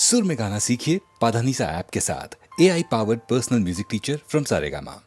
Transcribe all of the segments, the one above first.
सुर में गाना सीखिए पाधानीसा ऐप के साथ। AI powered personal music teacher from Saregama.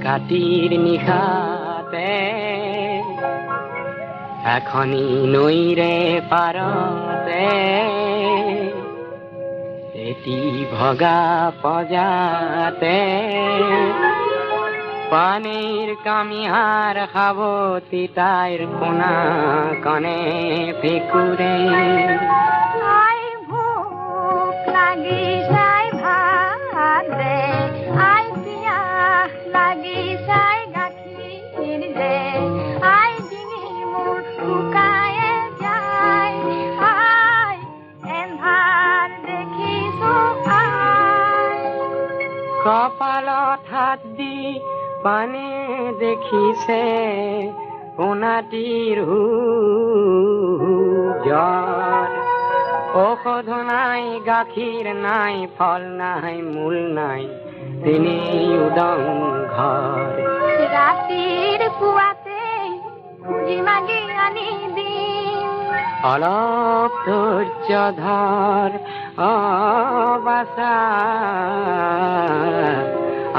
কাটির নিশাতে এখনি নৈরে পারতে এটি ভগা পজাতে পানির কামিহার খাবো তিতাইর কোনা কনে ফেকুরে শুকায়ে যায়, আয় এন্ধার দেখি কপালত হাত দি পানে দেখিছে পোনাটিৰ জ্বৰ ঔষধ নাই গাখীৰ নাই ফল নাই মূল নাই তেনেই উদং ঘৰ ৰাতিৰ পুৱাতে খুজি মাগি আনি দিম অলপ ধৈৰ্য ধৰ বাছা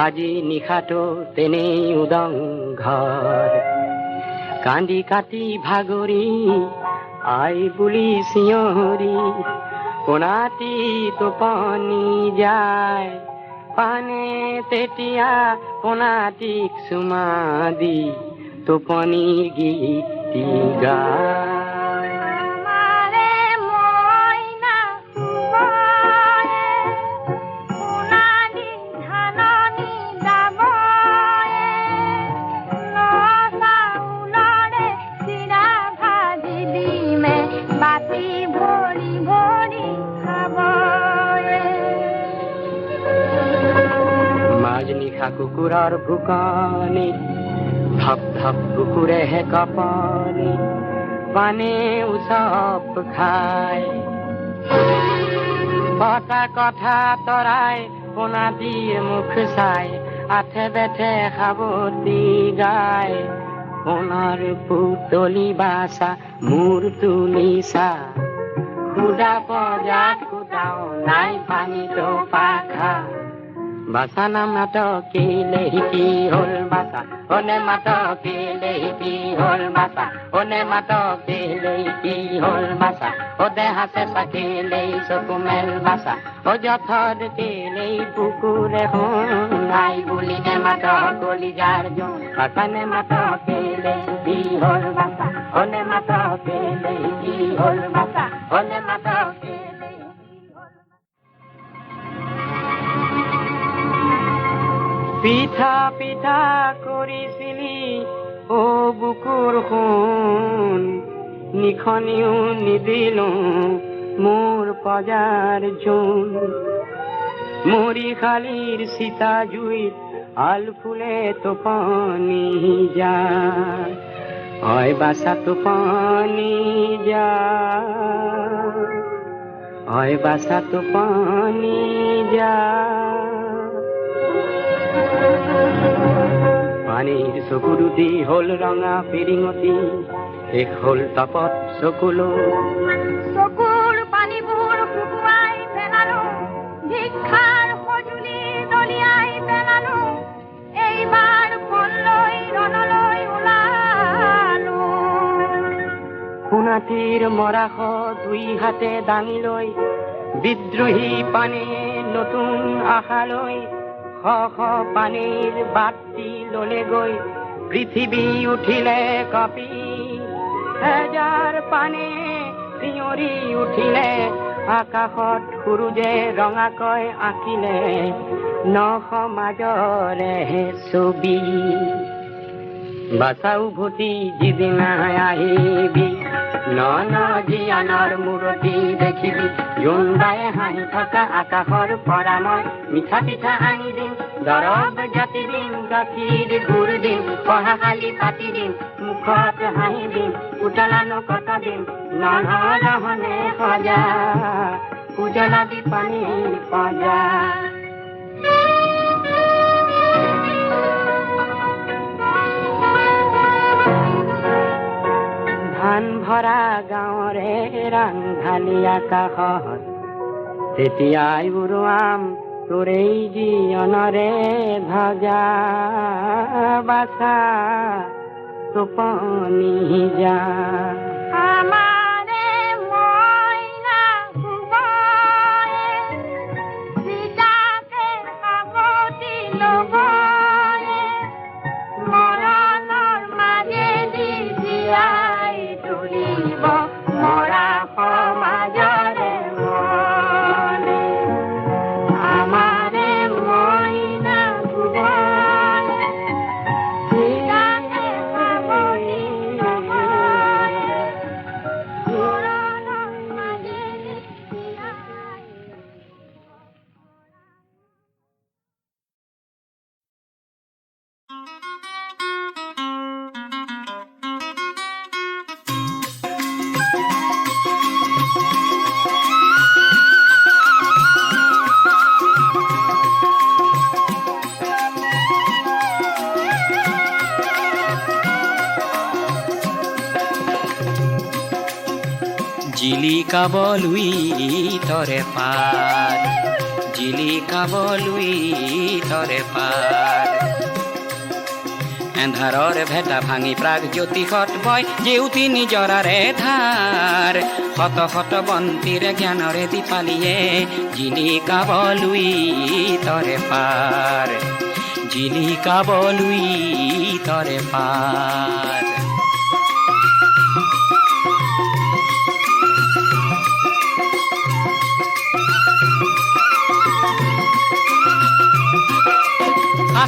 আজি নিশাটো তেনেই উদং ঘৰ কান্দি কাটি ভাগৰি আই বুলি চিঞৰি পোনাটি টোপনি যায় পানে তেতিয়া পোনাটিক চুমা দি টোপনিৰ গীতি গায় আমাৰে মইনা শুবয়ে, সোণালী ধাননি দাবয়ে, চাউলৰে চিৰা ভাজি দিমে বাটি ভৰি ভৰি খাবয়ে মাজনিশা কুকুৰৰ ভোকনি ধপ ধপ কুকুৰেহে কপনি পানে উচপ খায় কথা কথা তৰাই পোনাটিৰ মুখ চাই আঠে বেঠে সাৱতি গায় সোণৰ পুতলি বাছা মূৰ তুলিছা খুদা পজাত কুটাও নাই পানীতো পাখা বাছা নাম নাটকিলে কি হ'ল বাছা অনে মাতকিলে কি হ'ল বাছা অনে মাতকিলে কি হ'ল বাছা ও দেহাতে চাকিলে চকু মেল বাছা ও যথৰ কেলে কুকুৰে নাই বুলি নে মাত কলি যাৰ জন বাছানে মাতকিলে কি হ'ল বাছা অনে মাতকিলে কি হ'ল বাছা অনে মাতকিলে পিঠা পিঠা কৰিছিলি ও বুকুৰ সোণ নিখনিও নিদিলো মোৰ পজাৰ জোন মৰি খালিৰ সীতা জুইত আল ফুলে টোপনি যা হয় বাছা টোপনি যা হয় বাছা টোপনি যা পানীৰ চকু দুটি হ'ল ৰঙা ফিৰিঙতি শেষ হ'ল তপত চকুলো চকুৰ পানীবোৰ শুকুৱাই পেলালো ভিক্ষাৰ সঁজুলি দলিয়াই পেলালো এইবাৰ ফল লৈ ৰণলৈ ওলালো সোণাটিৰ মৰাশ দুই হাতে দাঙি লৈ বিদ্ৰোহী পানে নতুন আশালৈ শ শ পানীৰ বাতি ললে গৈ পৃথিৱী উঠিলে কপি হেজাৰ পানে চিঞৰি উঠিলে আকাশত সূৰুজে ৰঙাকৈ আঁকিলে নশ মাজৰে ছবি বাছা উভতি যিদিনা আহিবি ন ন জীয়ানৰ মূৰতি দেখিবি জোনবাই হাঁহি থকা আকাশৰ পৰা মই মিঠা পিঠা আনি দিম দৰৱ জাতি দিম গাখীৰ গুৰ দিম পঢ়াশালি পাতি দিম মুখত হাঁহি দিম উতলানো কটা দিম নৰহনে সজা উজলা দি পানীৰ পজা ধান ভৰা গাঁৱৰে ৰাংঢালি আকাশত তেতিয়াই উৰুৱাম তোৰেই জীৱনৰে ধ্বজা বাছা টোপনি যা আমাৰে মইনা শুবয়ে, চিতাকে সাৱটি ল'বয়ে, মৰণৰ মাজেদি জীয়াই তুলিব মৰা সমাজৰে মনে আমাৰে মইনা শুবয়ে, চিতাকে সাৱটি ল'বয়ে, জিলিকাবলুই তৰে পাৰ জিলিকাবলুই তৰে পাৰ এন্ধাৰৰ ভেটা ভাঙি প্ৰাগ জ্যোতিষত বয় জেউতি নিজৰাৰে ধাৰ শত শত বন্তিৰে জ্ঞানৰে দীপালিয়ে জিলিকাবলুই তৰে পাৰ জিলিকাবলুই তৰে পাৰ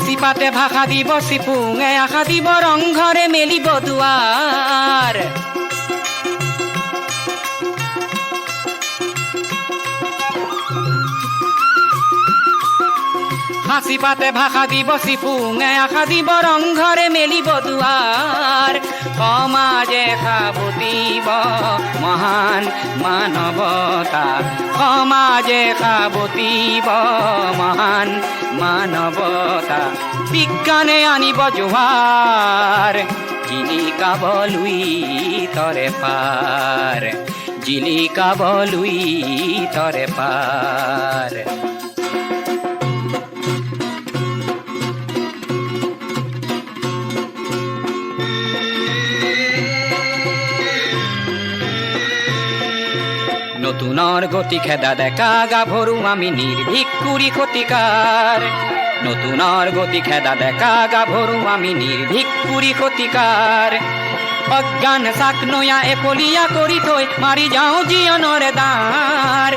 আসি পাতে ভাষা দিব চিপুঙে আশা দিব ৰংঘৰে মেলিব দুৱাৰ হাসি পাতে ভাষা দিব চিপুঙে আশা দিব ৰংঘৰে মেলিব দুৱাৰ সমাজে সাবতিব মহান মানৱতা সমাজে সাবতিব মহান মানৱতা বিজ্ঞানে আনিব জোহাৰ জিলিকাবলুই তৰে পাৰ জিলিকাবলুই তৰে পাৰ নতুনৰ গতি খেদা ডেকা গাভৰু আমি নিৰ্ভীক কুৰি ক্ষতিকাৰ নতুনৰ গতি খেদা ডেকা গাভৰু আমি নিৰ্ভীক কুৰি ক্ষতিকাৰ অজ্ঞান চাক নয়া একলীয়া কৰি থৈ মাৰি যাওঁ জীৱনৰে দাৰ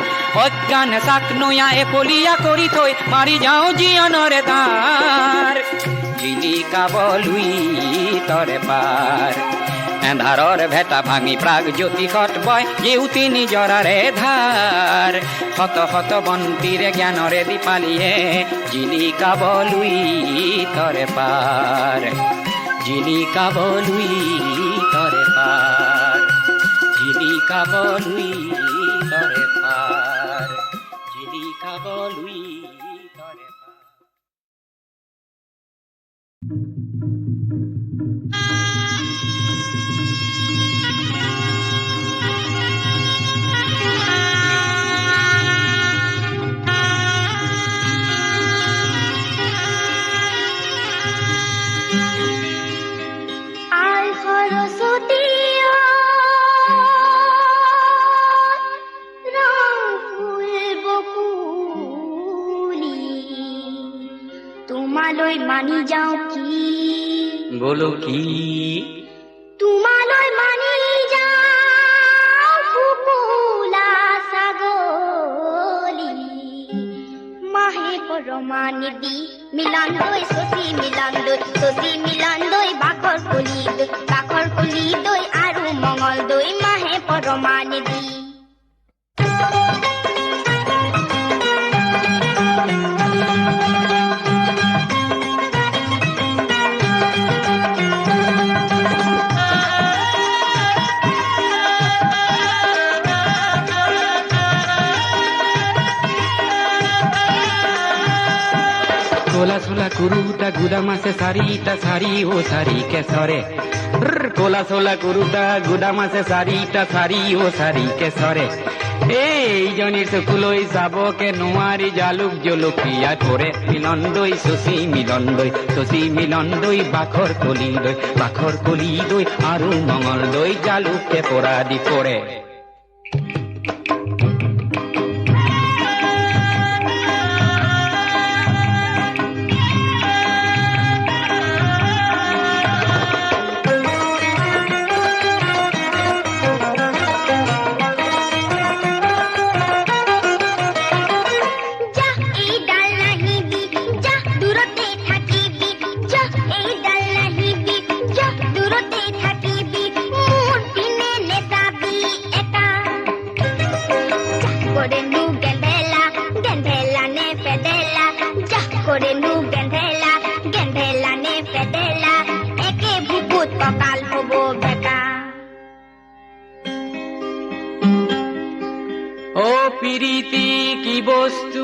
অজ্ঞান চাক নয়া একলীয়া কৰি থৈ মাৰি যাওঁ জীৱনৰে দাৰ জিলিকাবলুই তৰে পাৰ এন্ধাৰৰ ভেটা ভাঙি প্ৰাগ জ্যোতিষত বয় জেউতি নিজৰাৰে ধাৰ শত শত বন্তিৰে জ্ঞানৰে দীপালিয়ে জিলিকাবলুই তৰে পাৰ জিলিকাবলুই তৰে পাৰ জিলিকাবলুই তৰে পাৰ জিলিকাবলুই তৰে পাৰ তোমালৈ মানি যাওঁ কি বলো কি তোমালৈ মানি যাওঁ ফুপুলা ছাগলী মাহে পৰমা নিদি মিলান দৈ চচি মিলান দৈ বাখৰ কলি দৈ আৰু মঙল দৈ মাহে পৰমা নিদি কোলা সোলা কুৰুটা গুদাম আছে চাৰিটা চাৰি ও চাৰি কেশৰে কোলা সোলা কুৰুটা গুদাম আছে চাৰিটা চাৰি ও চাৰি কেশৰে এইজনীৰ চকুলৈ যাবকে নোৱাৰি জালুক জলকীয়া ধৰে মিলন দৈ চচি মিলন দৈ বাখৰ কলি দৈ আৰু মঙল দৈ জালুকে পৰা দি পৰে পিৰিতি কি বস্তু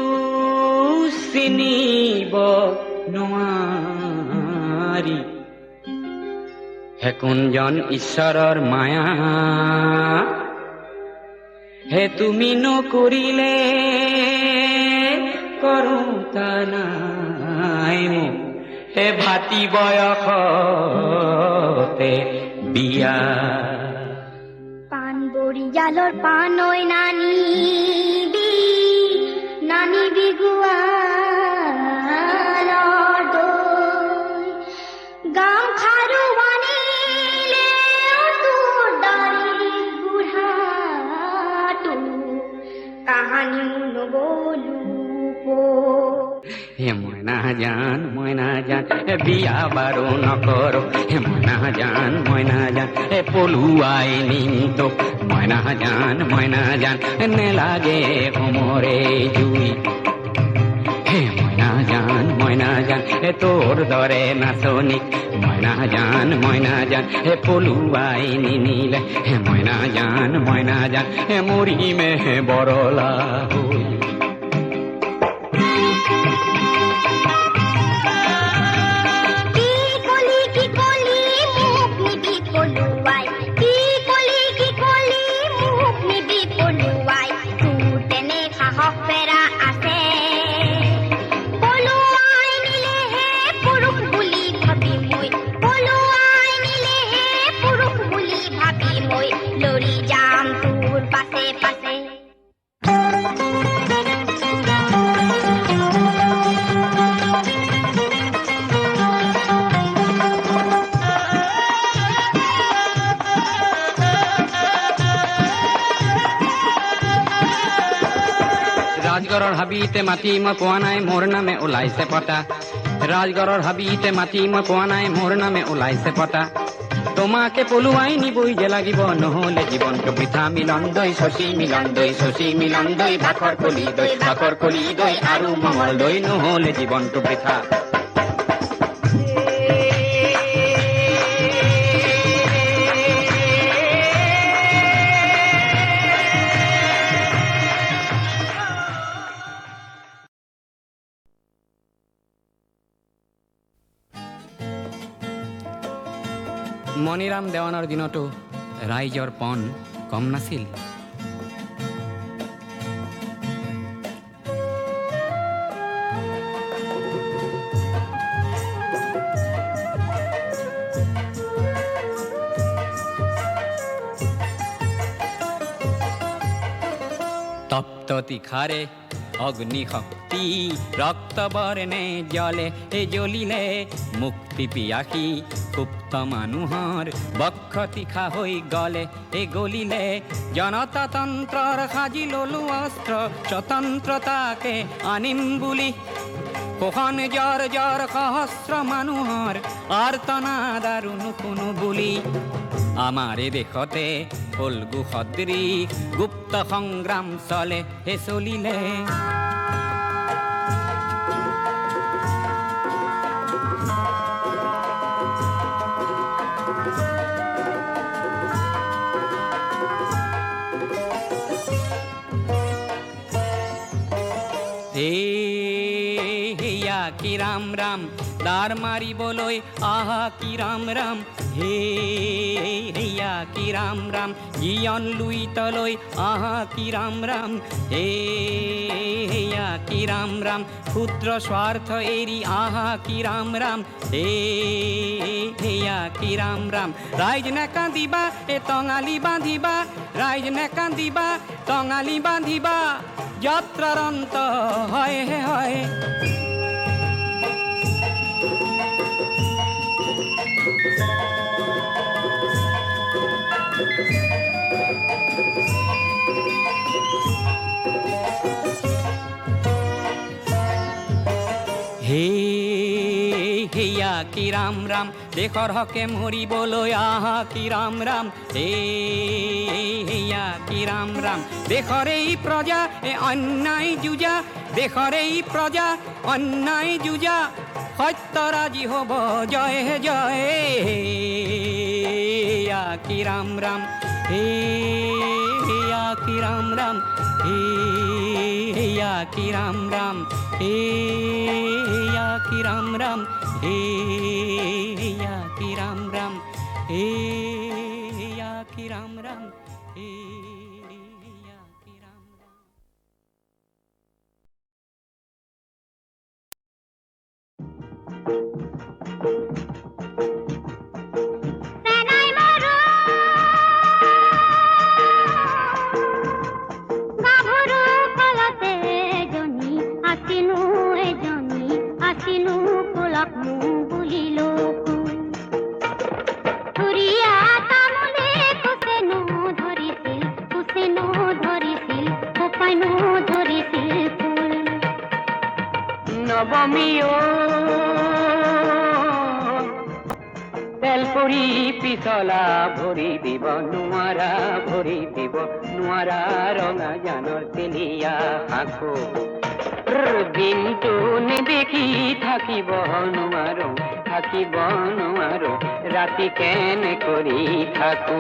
চিনিব নোৱাৰি হে কোনজন ঈশ্বৰৰ মায়া হে তুমি নকৰিলে কৰোতা নাই মোক হে ভাতি বয়সতে বিয়া পান বৰিয়ালৰ পানৈ নানিবি নানিবি গোৱালৰ দৈ গাম খাৰু আনিলে তোৰ দাৰি বুঢ়াটো কাহানি নগলো হে মইনা জান হে বিয়া বাৰু নকৰো হে মইনা জান হে পলুৱাই নিমতো মইনা জান নেলাগে সমৰে জুই হে মইনা জান হে তোৰ দৰে নাচনিক মইনা জান হে পলুৱাই নিনিলে হে মইনা জান হে মৰিমে বৰলা হৈ লৰি যাম তোৰ পাছে পাছে ৰাজগড়ৰ হাবিতে মাতি মই পোৱা নাই মোৰ নামে ওলাইছে পতা ৰাজগড়ৰ হাবিতে মাতি মই পোৱা নাই মোৰ নামে ওলাইছে পতা তোমাকে পলুৱাই নিবই যে লাগিব নহলে জীৱনটো বৃথা মিলন দৈ শশী মিলন দৈ ভাখৰ কলি দৈ আৰু মঙল দৈ নহলে জীৱনটো বৃথা মণিৰাম দেৱানৰ দিনতো ৰাইজৰ পণ কম নাছিল তপ্ত তীখাৰে অগ্নি শক্তি ৰক্ত বৰ্ণে জ্বলে জ্বলিলে মুক্তি পিয়াসী সুপ্ত মানুহৰ বক্ষ তীখা হৈ গলে গলিলে জনতাতন্ত্ৰৰ সাজি ললো অস্ত্ৰ স্বতন্ত্ৰতাকে আনিম বুলি কোখন জ্বৰ সহস্ৰ মানুহৰ আৰ্তনাদ আৰু নুশুনো বুলি আমাৰে দেশতে ফল্গু সদৃশ গুপ্ত সংগ্ৰাম চলে চলিলে হেয়া কি ৰাম ৰাম দাৰ মাৰিবলৈ আহা কি ৰাম ৰাম হেয়া কি ৰাম ৰাম জীয়ন লুইতলৈ আহা কি ৰাম ৰাম হেয়া কি ৰাম ৰাম ক্ষুদ্ৰ স্বাৰ্থ এৰি আহা কি ৰাম ৰাম হেয়া কি ৰাম ৰাম ৰাইজ নেকান্দিবা টঙালি বান্ধিবা ৰাইজ নেকান্দিবা টঙালি বান্ধিবা যাত্ৰাৰ অন্ত হয় হয় হেয়া কি ৰাম ৰাম দেশৰ হকে মৰিবলৈ আহা কি ৰাম ৰাম হেয়া কি ৰাম ৰাম দেশৰ এই প্ৰজা অন্যায় যুঁজা দেশৰ এই প্ৰজা অন্যায় যুঁজা সত্যৰাজী হ'ব জয় জয় হেয়া কি ৰাম ৰাম হেয়া কি ৰাম ৰাম হেয়া কি ৰাম ৰাম হেয়া কি ৰাম ৰাম হেয়া কি ৰাম ৰাম হেয়া কি ৰাম ৰাম হেয়া তেনাই মৰো গাভৰু কালতে এজনী আছিনো কোলক মোৰ বুলিলো ধুৰীয়া তামোলে কুচেনো ধৰিছিল কোপাইনো ধৰিছিল ফুল নৱমীও তেল পৰি পিছলা ভৰি দিব নোৱাৰা ৰঙা জানৰ তেলীয়া শাকো দিনটো নেদেখি থাকিব নোৱাৰো ৰাতি কেনে কৰি থাকো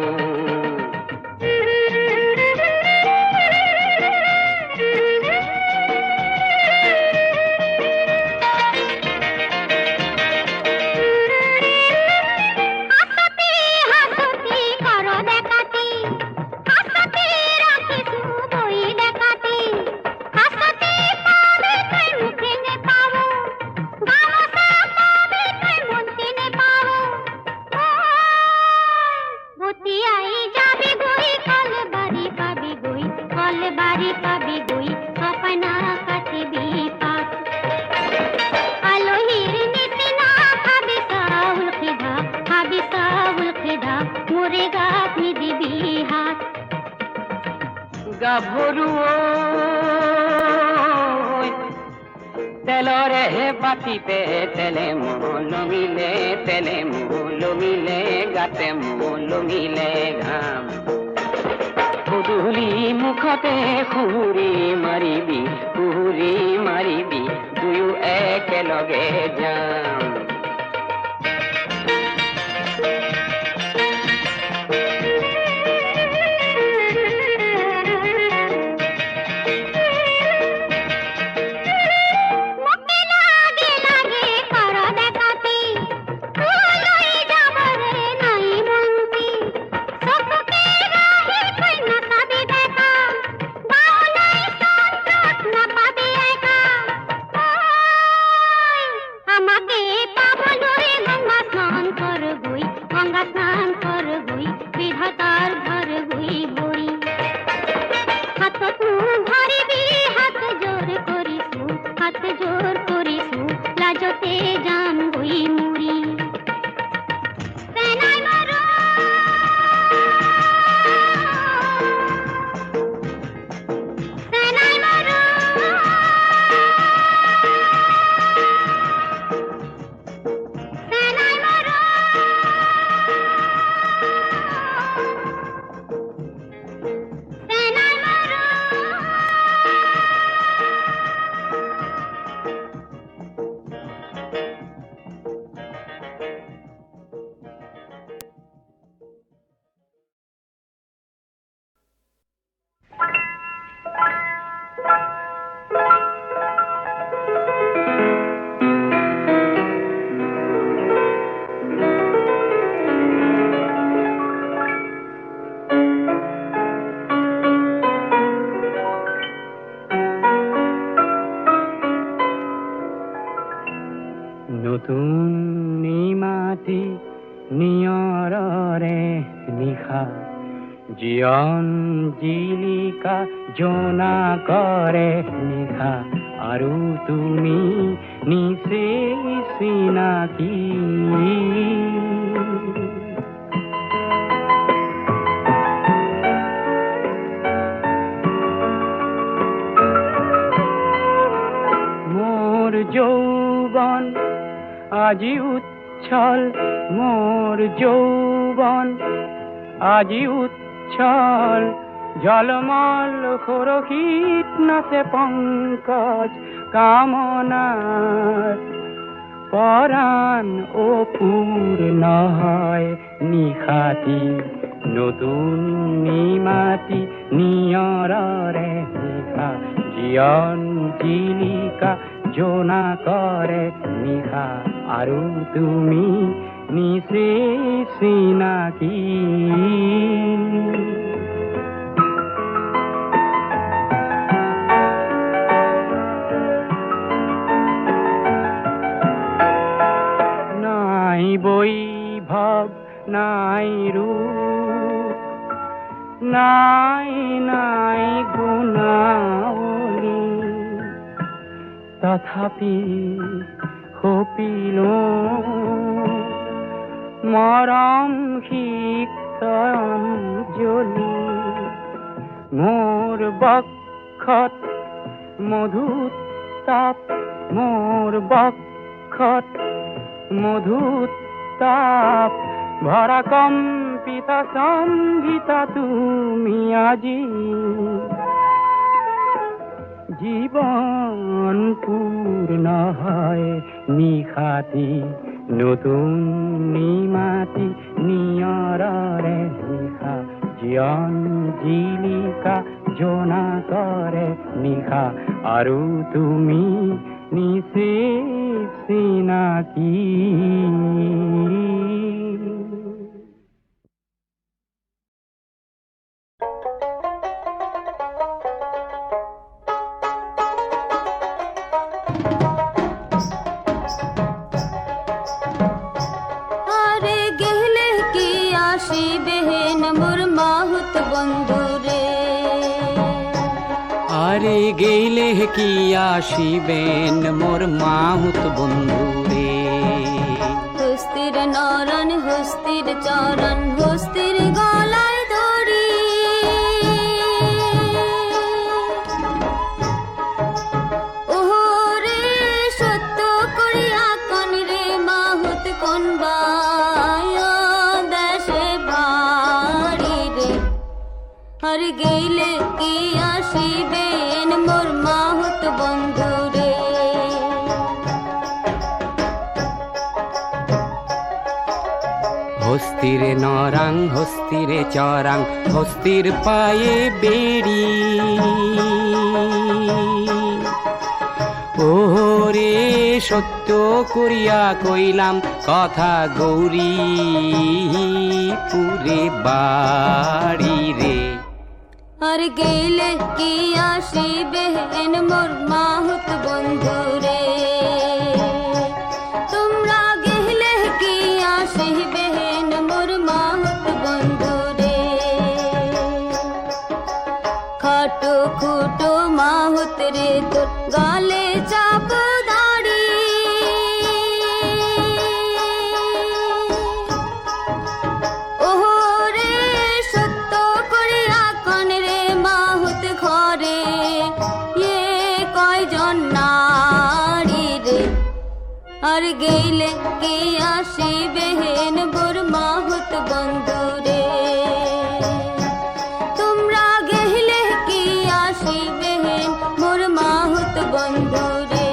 গাভৰুও তেলৰে বাতিপে তেলে লমিলে গাতে লমিলে ঘাম গধূলি মুখতে সুহুৰি মাৰিবি দুয়ো একেলগে যাম জীয়ন জিলিকা জোনা কৰে নিশা আৰু তুমি নিচে চিনাকি মোৰ যৌৱন আজি উচ্ছল মোৰ যৌৱন আজি উচ্ছল ঝলমল সৰসীত নাচে পংকজ কামনাৰ পৰাণ অপুৰ নহয় নিশাতি নতুন নিমাতি নিয়ৰৰে নিশা জীয়ন জিলিকা জোনা কৰে নিশা আৰু তুমি নিচে চিনাকি ভাব নাই ৰূপ, নাই নাই গুণাবলী, তথাপি সপিলো মৰম সিক্ত অঞ্জলি। মোৰ বক্ষত মধুতাপ, মোৰ বক্ষত মধুতাপ, ভৰা কম্পিতা সংগীতা তুমি আজি। জীবন পূৰ্ণ হয় নিশাতি, নতুন নিমাতি নিয়ৰৰে নিশা, জীয়ন জিলিকা জোনাকৰে নিশা, আৰু তুমি নিচেই চিনাকি। আরে গেলে কি আসিবেন মোর মাহুত বন্ধু রে, আরে গেলে কি আসিবেন মোর মাহুত বন্ধু রে। হস্তির নরণ হস্তির চরণ হস্তির গলায় ধরি, ওরে সত্য করিয়া কন রে মাহুত কোন বায় দেশে বাড়ি রে। আর গেলে কি আসিবেন মোর মাহুত বন্ধু রে। হস্তিরে নরাং হস্তিরে চরাং হস্তির পায়ে বেড়ি, ওরে সত্য করিয়া কইলাম কথা গৌরী পুরে বাড়ি রে। আর গেলে কি আসিবেন মোর মাহুত বন্ধু রে। তোমরা গেলে কি আসিবেন মোর মাহুত বন্ধু রে। খাটো খুটো মাহুত রে তোর গালে চাপ দাড়ি, ওরে সত্য করিয়া কন রে মাহুত ঘরে এ কয়জন নারী রে। আর গেলে কি আসিবেন মোর মাহুত বন্ধু রে। তোমরা গেলে কি আসিবেন মোর মাহুত বন্ধু রে।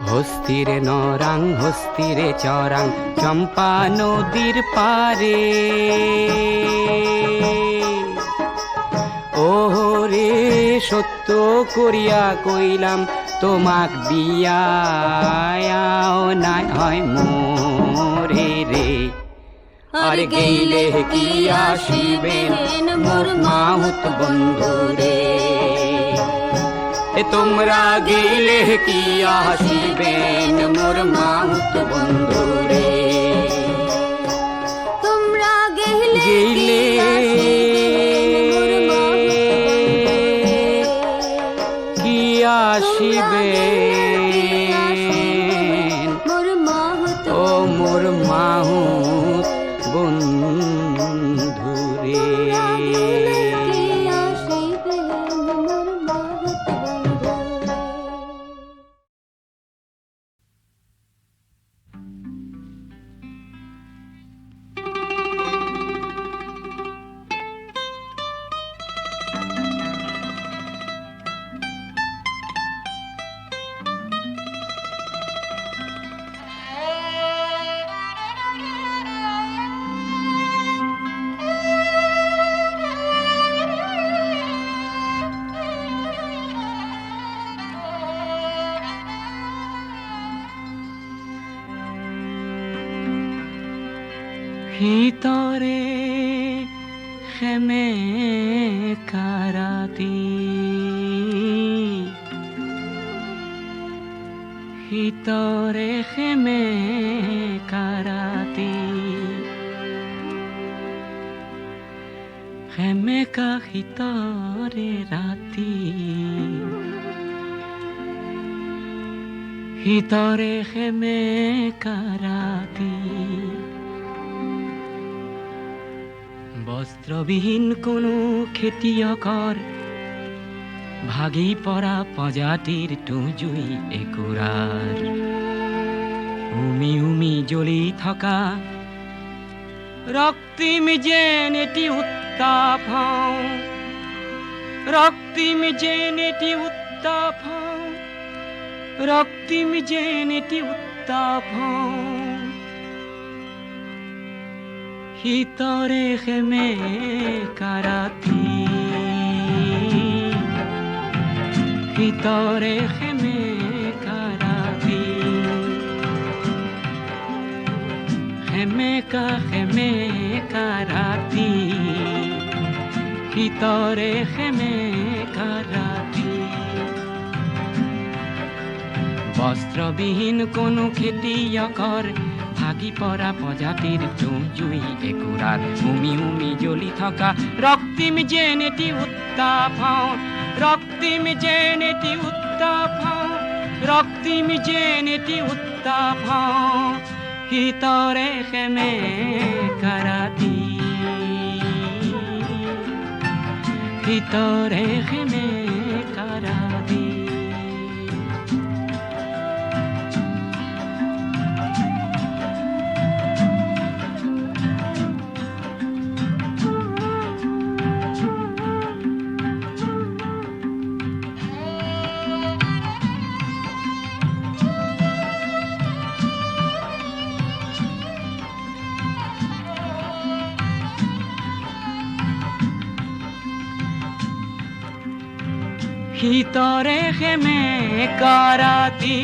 হস্তিরে নরাং হস্তিরে চরাং চম্পা নদীর পারে, ওরে সত্য করিয়া কইলাম তোমাক বিয়াও নাই হয় মোরে রে। আর গেলে কি আসিবেন মোর মাহুত বন্ধু রে। তোমরা গেলে কি আসিবেন মোর মাহুত বন্ধু রে। তোমরা গেলে গেলে কি আসিবেন মোর মাহুত ও মোর মাহুত বন্ধু রে। কি আসিবেন মোর মাহুত বন্ধু রে। ভিতরে খেমে কারাতি, ভিতরে খেমে কারাতি খেমে কা ভিতরে রাতি ভিতরে খেমে কারাতি বস্ত্রবিহীন কোনো খেতিয়কৰ ভাগি পৰা প্ৰজাতিৰ টুজুই একুৰাৰ উমি উমি জ্বলি থকা ৰক্তিম যেন এটি উত্তাপ হওঁ ৰক্তিম যেন এটি উত্তাপ হওঁ ৰক্তিম যেন এটি উত্তাপ হওঁ ভিতৰে খেমে কাৰাতি ভিতৰে খেমে কাৰাতি খেমে কাৰাতি ভিতৰে খেমে কাৰাতি বস্ত্ৰবিহীন কোনো খেতিয়কৰ ভাগি পৰা প্ৰজাতিৰ জুই একুৰাৰ উমি উমি জ্বলি থকা ৰক্তিম যেন এটি উত্তাপ হওঁ ৰক্তিম যেন এটি উত্তাপ হওঁ ৰক্তিম যেন এটি উত্তাপ হওঁ ভিতৰে খেমে কাৰাতি ভিতৰে খেমে কাৰাতি ভিতৰে খেমে কাৰাতি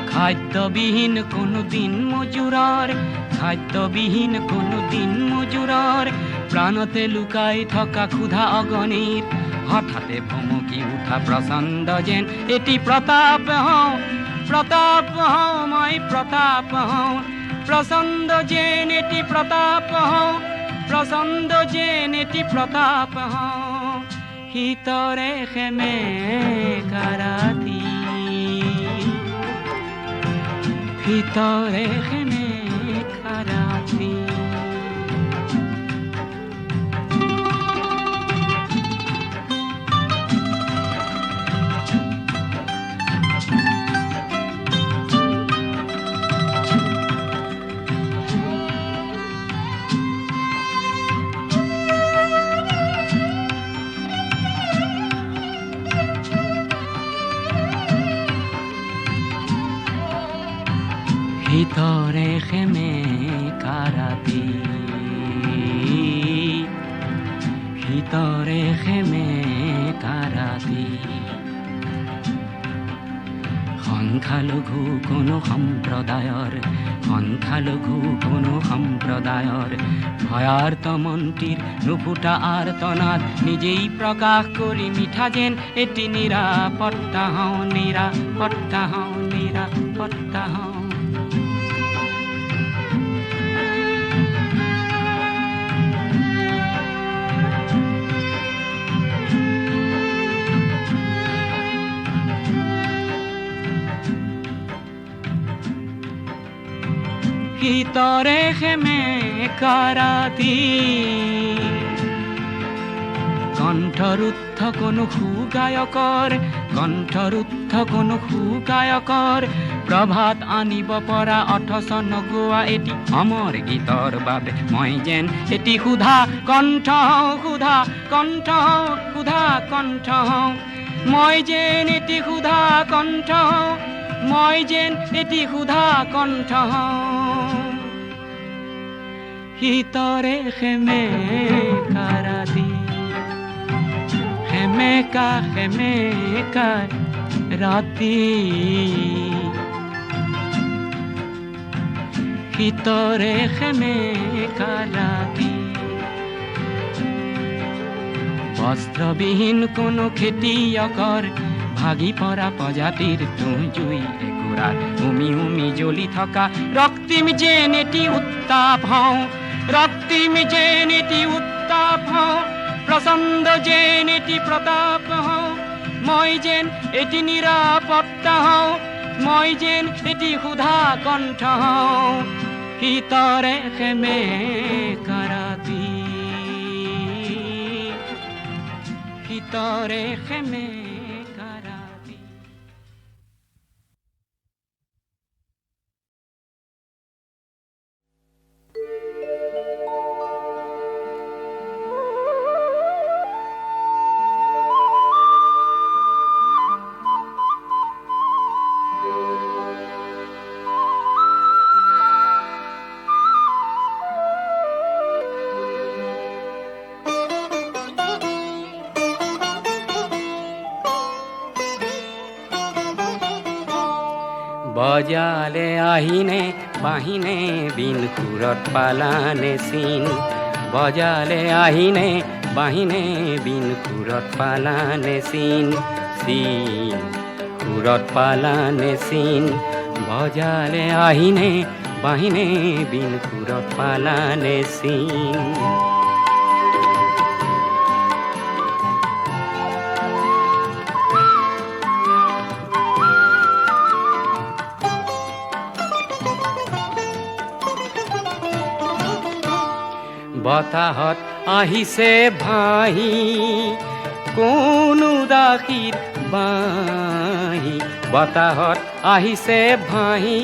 খাদ্যবিহীন কোনো দিন মজুৰৰ খাদ্যবিহীন কোনো দিন মজুৰৰ প্ৰাণতে লুকাই থকা ক্ষুধা অগণিত হঠাতে ভমকি উঠা প্ৰচণ্ড যেন এটি প্ৰতাপ হওঁ মই প্ৰতাপ হওঁ প্ৰচণ্ড যেন এটি প্ৰতাপ হওঁ প্ৰচণ্ড যেন এটি প্ৰতাপ হওঁ ভিতৰে খেমে কাৰাতি ভিতৰে খেমে কাৰাতি ভিতৰে খেমে কাৰাতি ভিতৰে খেমে কাৰাতি সংখ্যালঘু কোনো সম্প্ৰদায়ৰ ভয়াৰ্ত মন্ত্ৰীৰ নুফুটা আৰ্তনাদ নিজেই প্ৰকাশ কৰি মিঠা যেন এটি নিৰাপত্তা হওঁ নিৰাপত্তা হওঁ ভিতৰে খেমে কাৰাতি কণ্ঠৰুদ্ধ কোনো সুগায়কৰ প্ৰভাত আনিব পৰা অথচ নগোৱা এটি অমৰ গীতৰ বাবে মই যেন এটি ক্ষুধা কণ্ঠ মই যেন এটি ক্ষুধা কণ্ঠ মই যেন এটি ক্ষুধা কণ্ঠ ভিতরে খেমে কারাতি খেমে কারাতি ভিতরে খেমে কারাতি বস্ত্রবিহীন কোনো খেতিয়কৰ ভাগি পৰা প্ৰজাতিৰ তুঁহ জুই একুৰাত উমি উমি জ্বলি থকা ৰক্তিম যেন এটি উত্তাপ হওঁ, ৰক্তিম যেন এটি উত্তাপ হওঁ, প্ৰচণ্ড যেন এটি প্ৰতাপ হওঁ, মই যেন এটি নিৰাপত্তা হওঁ, মই যেন এটি সুধা কণ্ঠ হওঁ, শীতৰে খেমে কাৰাতি, শীতৰে খেমে কাৰাতি। বজালে আহিনে বাহিনে বিন সুৰত পালানে চিন, বজালে আহিনে বাহিনে বিন সুৰত পালানে চিন, চিন সুৰত পালানে চিন, বজালে আহিনে বাহিনে বিন সুৰত পালানে চিন। বতাহত আহিছে ভাহি কোন উদাসীৰ বাঁহী, বতাহত আহিছে ভাহি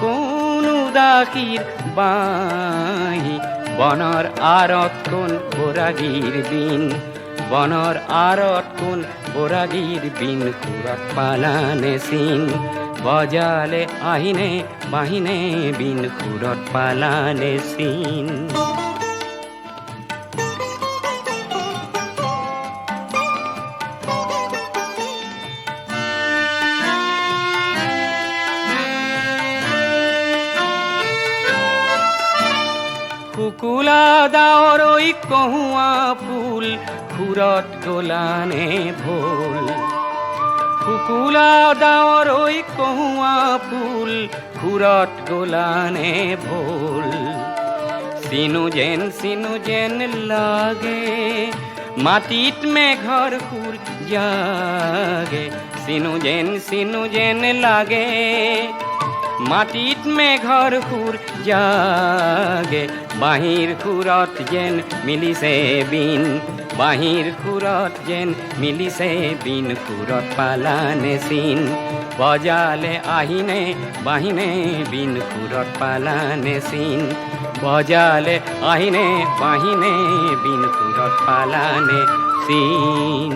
কোন উদাসীৰ বাঁহী, বনৰ আঁৰত কোন বৰাগীৰ বিন, বনৰ আঁৰত কোন বৰাগীৰ বিন সুৰত পালানে চিন, বজালে আহিনে বাহিনে বিন সুৰত পালানে চিন। শুকুলা ডাৱৰ ঐ কহুৱা ফুল সুৰত গলানে ভোল, শুকুলা ডাৱৰ ঐ কহুৱা ফুল সুৰত গলানে ভোল, চিনো যেন লাগে মাটিত মেঘৰ সুৰ জাগে, চিনো যেন লাগে মাটিত মেঘৰ সুৰ জাগে, বাঁহীৰ সুৰত যেন মিলিছে বিন, বাঁহীৰ সুৰত যেন মিলিছে বিন সুৰত পালানে চিন, বজালে আহিনে বাহিনে বিন সুৰত পালানে চিন, বজালে আহিনে বাহিনে বিন সুৰত পালানে চিন।